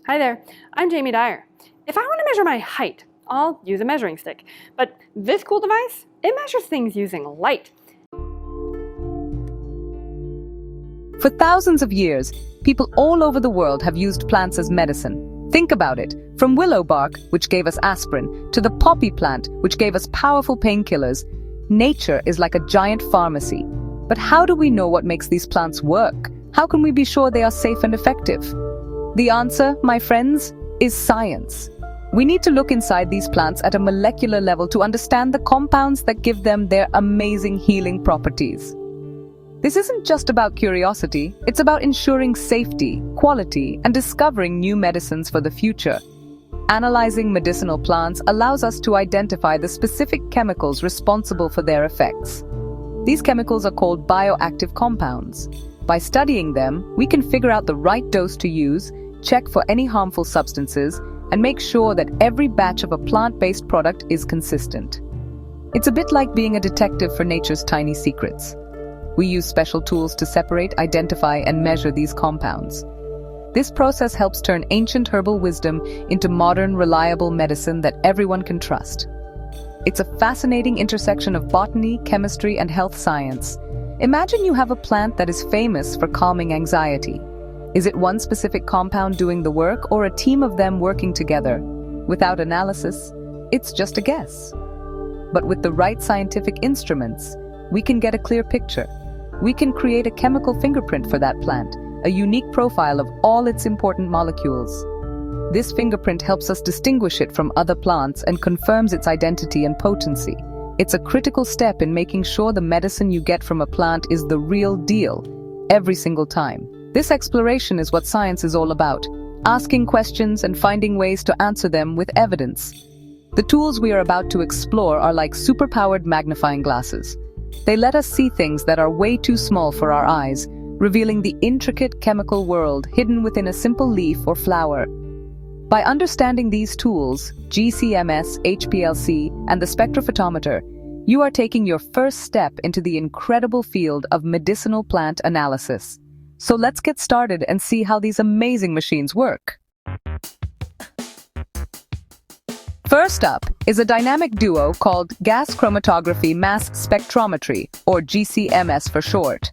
Hi there, I'm Jamie Dyer. If I want to measure my height, I'll use a measuring stick. But this cool device, it measures things using light. For thousands of years, people all over the world have used plants as medicine. Think about it, from willow bark, which gave us aspirin, to the poppy plant, which gave us powerful painkillers. Nature is like a giant pharmacy. But how do we know what makes these plants work? How can we be sure they are safe and effective? The answer, my friends, is science. We need to look inside these plants at a molecular level to understand the compounds that give them their amazing healing properties. This isn't just about curiosity, it's about ensuring safety, quality, and discovering new medicines for the future. Analyzing medicinal plants allows us to identify the specific chemicals responsible for their effects. These chemicals are called bioactive compounds. By studying them, we can figure out the right dose to use, check for any harmful substances, and make sure that every batch of a plant-based product is consistent. It's a bit like being a detective for nature's tiny secrets. We use special tools to separate, identify, and measure these compounds. This process helps turn ancient herbal wisdom into modern, reliable medicine that everyone can trust. It's a fascinating intersection of botany, chemistry, and health science. Imagine you have a plant that is famous for calming anxiety. Is it one specific compound doing the work, or a team of them working together? Without analysis, it's just a guess. But with the right scientific instruments, we can get a clear picture. We can create a chemical fingerprint for that plant, a unique profile of all its important molecules. This fingerprint helps us distinguish it from other plants and confirms its identity and potency. It's a critical step in making sure the medicine you get from a plant is the real deal, every single time. This exploration is what science is all about, asking questions and finding ways to answer them with evidence. The tools we are about to explore are like superpowered magnifying glasses. They let us see things that are way too small for our eyes, revealing the intricate chemical world hidden within a simple leaf or flower. By understanding these tools, GCMS, HPLC, and the spectrophotometer, you are taking your first step into the incredible field of medicinal plant analysis. So let's get started and see how these amazing machines work. First up is a dynamic duo called gas chromatography mass spectrometry, or GCMS for short.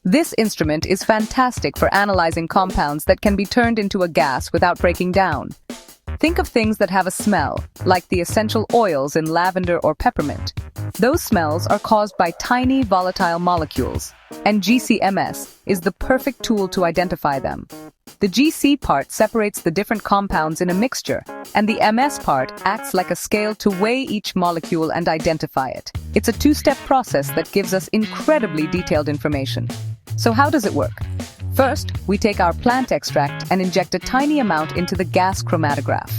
This instrument is fantastic for analyzing compounds that can be turned into a gas without breaking down. Think of things that have a smell, like the essential oils in lavender or peppermint. Those smells are caused by tiny volatile molecules, and GCMS is the perfect tool to identify them. The GC part separates the different compounds in a mixture, and the MS part acts like a scale to weigh each molecule and identify it. It's a two-step process that gives us incredibly detailed information. So how does it work? First, we take our plant extract and inject a tiny amount into the gas chromatograph.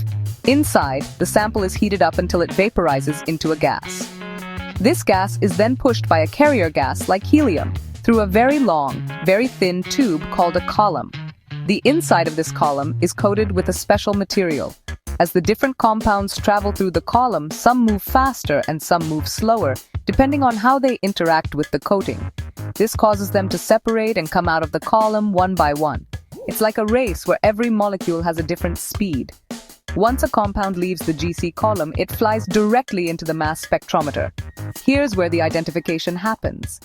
Inside, the sample is heated up until it vaporizes into a gas. This gas is then pushed by a carrier gas like helium through a very long, very thin tube called a column. The inside of this column is coated with a special material. As the different compounds travel through the column, some move faster and some move slower, depending on how they interact with the coating. This causes them to separate and come out of the column one by one. It's like a race where every molecule has a different speed. Once a compound leaves the GC column, it flies directly into the mass spectrometer. Here's where the identification happens.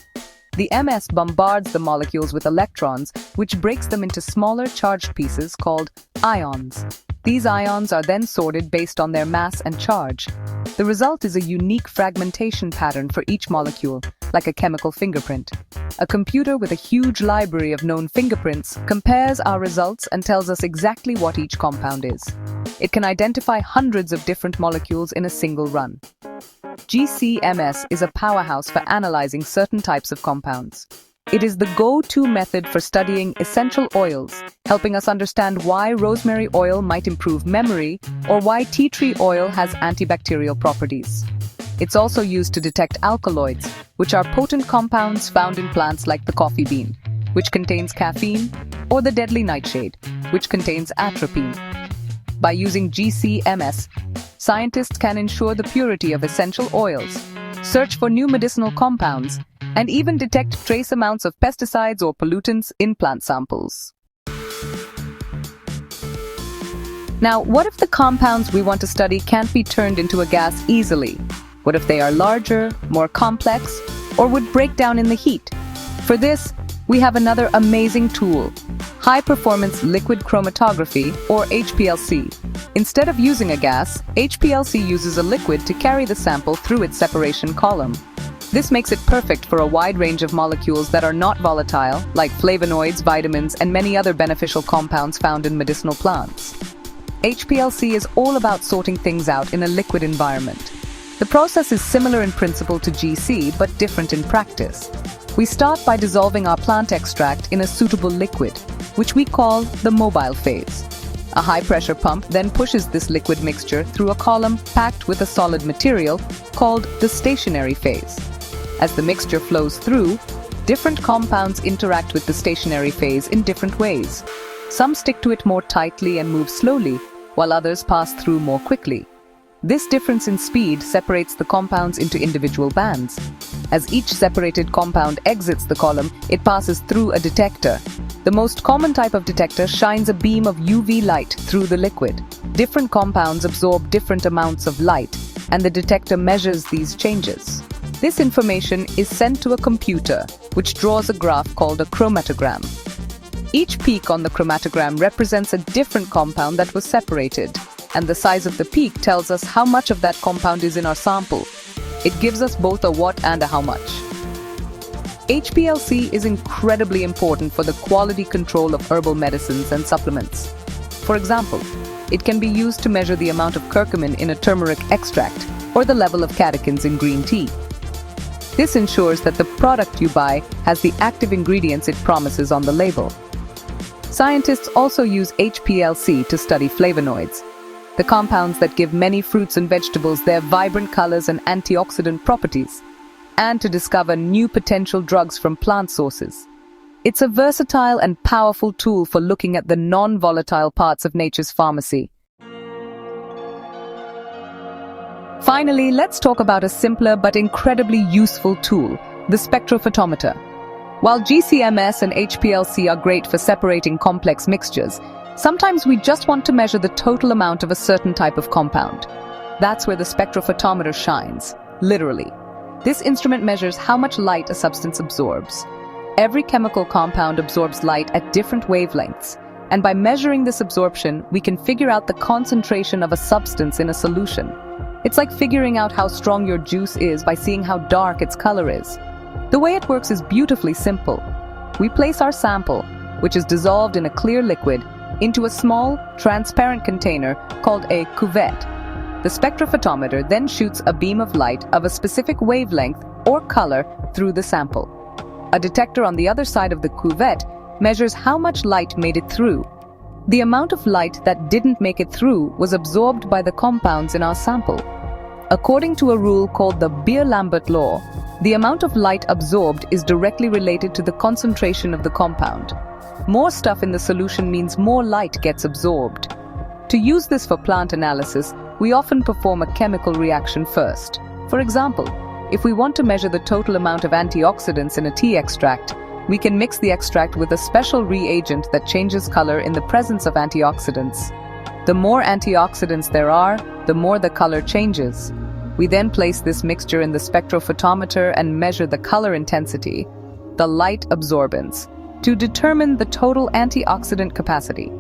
The MS bombards the molecules with electrons, which breaks them into smaller charged pieces called ions. These ions are then sorted based on their mass and charge. The result is a unique fragmentation pattern for each molecule, like a chemical fingerprint. A computer with a huge library of known fingerprints compares our results and tells us exactly what each compound is. It can identify hundreds of different molecules in a single run. GCMS is a powerhouse for analyzing certain types of compounds. It is the go-to method for studying essential oils, helping us understand why rosemary oil might improve memory or why tea tree oil has antibacterial properties. It's also used to detect alkaloids, which are potent compounds found in plants like the coffee bean, which contains caffeine, or the deadly nightshade, which contains atropine. By using GCMS, scientists can ensure the purity of essential oils, search for new medicinal compounds, and even detect trace amounts of pesticides or pollutants in plant samples. Now, what if the compounds we want to study can't be turned into a gas easily? What if they are larger, more complex, or would break down in the heat? For this, we have another amazing tool, high-performance liquid chromatography, or HPLC. Instead of using a gas, HPLC uses a liquid to carry the sample through its separation column. This makes it perfect for a wide range of molecules that are not volatile, like flavonoids, vitamins, and many other beneficial compounds found in medicinal plants. HPLC is all about sorting things out in a liquid environment. The process is similar in principle to GC, but different in practice. We start by dissolving our plant extract in a suitable liquid, which we call the mobile phase. A high-pressure pump then pushes this liquid mixture through a column packed with a solid material called the stationary phase. As the mixture flows through, different compounds interact with the stationary phase in different ways. Some stick to it more tightly and move slowly, while others pass through more quickly. This difference in speed separates the compounds into individual bands. As each separated compound exits the column, it passes through a detector. The most common type of detector shines a beam of UV light through the liquid. Different compounds absorb different amounts of light, and the detector measures these changes. This information is sent to a computer, which draws a graph called a chromatogram. Each peak on the chromatogram represents a different compound that was separated, and the size of the peak tells us how much of that compound is in our sample. It gives us both a what and a how much. HPLC is incredibly important for the quality control of herbal medicines and supplements. For example, it can be used to measure the amount of curcumin in a turmeric extract or the level of catechins in green tea. This ensures that the product you buy has the active ingredients it promises on the label. Scientists also use HPLC to study flavonoids, the compounds that give many fruits and vegetables their vibrant colors and antioxidant properties, and to discover new potential drugs from plant sources. It's a versatile and powerful tool for looking at the non-volatile parts of nature's pharmacy. Finally, let's talk about a simpler but incredibly useful tool, the spectrophotometer. While GCMS and HPLC are great for separating complex mixtures, sometimes we just want to measure the total amount of a certain type of compound. That's where the spectrophotometer shines, literally. This instrument measures how much light a substance absorbs. Every chemical compound absorbs light at different wavelengths, and by measuring this absorption, we can figure out the concentration of a substance in a solution. It's like figuring out how strong your juice is by seeing how dark its color is. The way it works is beautifully simple. We place our sample, which is dissolved in a clear liquid, into a small, transparent container called a cuvette. The spectrophotometer then shoots a beam of light of a specific wavelength or color through the sample. A detector on the other side of the cuvette measures how much light made it through. The amount of light that didn't make it through was absorbed by the compounds in our sample. According to a rule called the Beer-Lambert law, the amount of light absorbed is directly related to the concentration of the compound. More stuff in the solution means more light gets absorbed. To use this for plant analysis, we often perform a chemical reaction first. For example, if we want to measure the total amount of antioxidants in a tea extract, we can mix the extract with a special reagent that changes color in the presence of antioxidants. The more antioxidants there are, the more the color changes. We then place this mixture in the spectrophotometer and measure the color intensity, the light absorbance, to determine the total antioxidant capacity.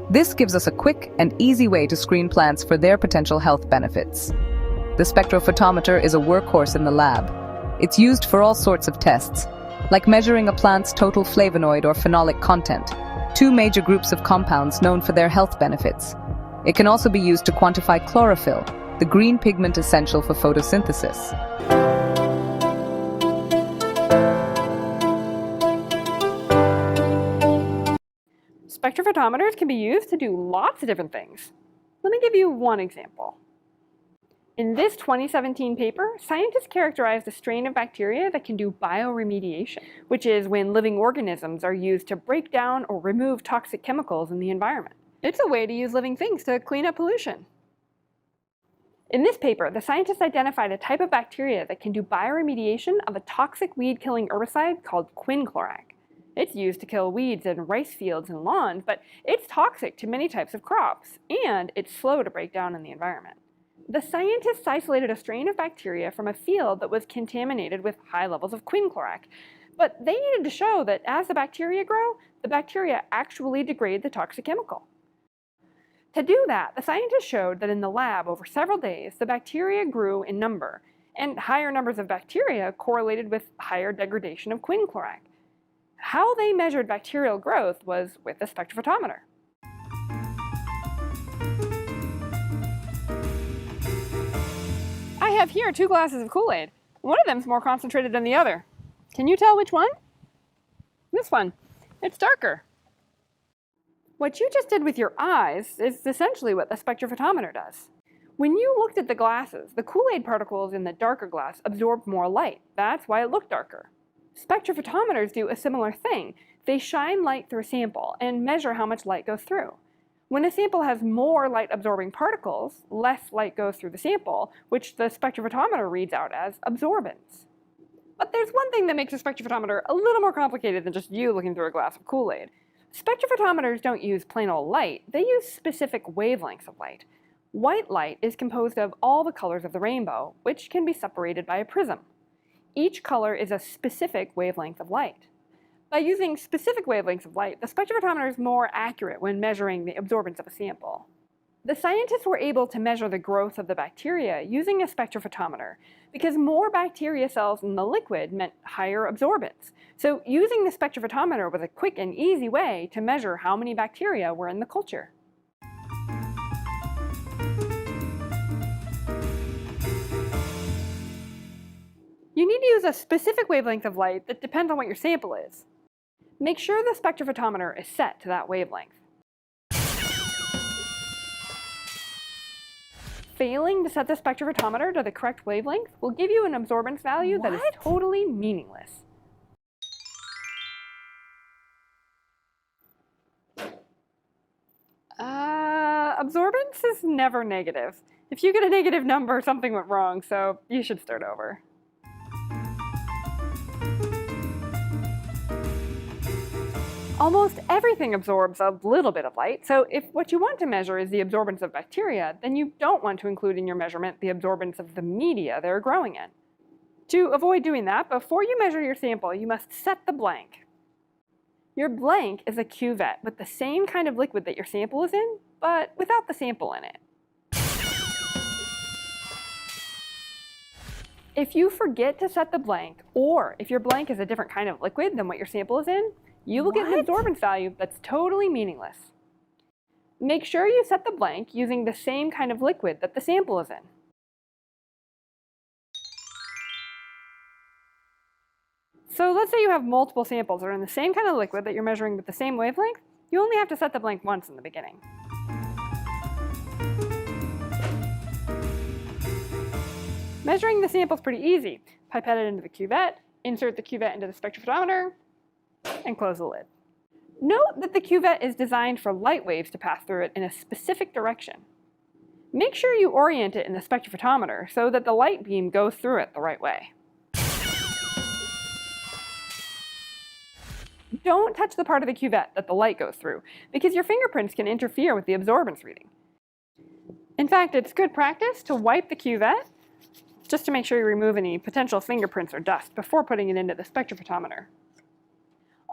This gives us a quick and easy way to screen plants for their potential health benefits. The spectrophotometer is a workhorse in the lab. It's used for all sorts of tests, like measuring a plant's total flavonoid or phenolic content, two major groups of compounds known for their health benefits. It can also be used to quantify chlorophyll, the green pigment essential for photosynthesis. Spectrophotometers can be used to do lots of different things. Let me give you one example. In this 2017 paper, scientists characterized a strain of bacteria that can do bioremediation, which is when living organisms are used to break down or remove toxic chemicals in the environment. It's a way to use living things to clean up pollution. In this paper, the scientists identified a type of bacteria that can do bioremediation of a toxic weed-killing herbicide called quinclorac. It's used to kill weeds in rice fields and lawns, but it's toxic to many types of crops, and it's slow to break down in the environment. The scientists isolated a strain of bacteria from a field that was contaminated with high levels of quinclorac, but they needed to show that as the bacteria grow, the bacteria actually degrade the toxic chemical. To do that, the scientists showed that in the lab over several days, the bacteria grew in number, and higher numbers of bacteria correlated with higher degradation of quinclorac. How they measured bacterial growth was with a spectrophotometer. I have here 2 glasses of Kool-Aid. One of them is more concentrated than the other. Can you tell which one? This one. It's darker. What you just did with your eyes is essentially what the spectrophotometer does. When you looked at the glasses, the Kool-Aid particles in the darker glass absorbed more light. That's why it looked darker. Spectrophotometers do a similar thing. They shine light through a sample and measure how much light goes through. When a sample has more light-absorbing particles, less light goes through the sample, which the spectrophotometer reads out as absorbance. But there's one thing that makes a spectrophotometer a little more complicated than just you looking through a glass of Kool-Aid. Spectrophotometers don't use plain old light, they use specific wavelengths of light. White light is composed of all the colors of the rainbow, which can be separated by a prism. Each color is a specific wavelength of light. By using specific wavelengths of light, the spectrophotometer is more accurate when measuring the absorbance of a sample. The scientists were able to measure the growth of the bacteria using a spectrophotometer because more bacteria cells in the liquid meant higher absorbance. So using the spectrophotometer was a quick and easy way to measure how many bacteria were in the culture. You need to use a specific wavelength of light that depends on what your sample is. Make sure the spectrophotometer is set to that wavelength. Failing to set the spectrophotometer to the correct wavelength will give you an absorbance value that is totally meaningless. Absorbance is never negative. If you get a negative number, something went wrong, so you should start over. Almost everything absorbs a little bit of light, so if what you want to measure is the absorbance of bacteria, then you don't want to include in your measurement the absorbance of the media they're growing in. To avoid doing that, before you measure your sample, you must set the blank. Your blank is a cuvette with the same kind of liquid that your sample is in, but without the sample in it. If you forget to set the blank, or if your blank is a different kind of liquid than what your sample is in, you will get an absorbance value that's totally meaningless. Make sure you set the blank using the same kind of liquid that the sample is in. So let's say you have multiple samples that are in the same kind of liquid that you're measuring with the same wavelength. You only have to set the blank once in the beginning. Measuring the sample is pretty easy. Pipette it into the cuvette, insert the cuvette into the spectrophotometer, and close the lid. Note that the cuvette is designed for light waves to pass through it in a specific direction. Make sure you orient it in the spectrophotometer so that the light beam goes through it the right way. Don't touch the part of the cuvette that the light goes through, because your fingerprints can interfere with the absorbance reading. In fact, it's good practice to wipe the cuvette just to make sure you remove any potential fingerprints or dust before putting it into the spectrophotometer.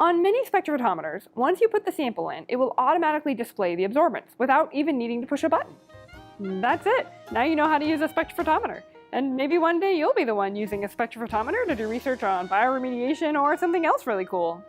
On many spectrophotometers, once you put the sample in, it will automatically display the absorbance without even needing to push a button. That's it. Now you know how to use a spectrophotometer. And maybe one day you'll be the one using a spectrophotometer to do research on bioremediation or something else really cool.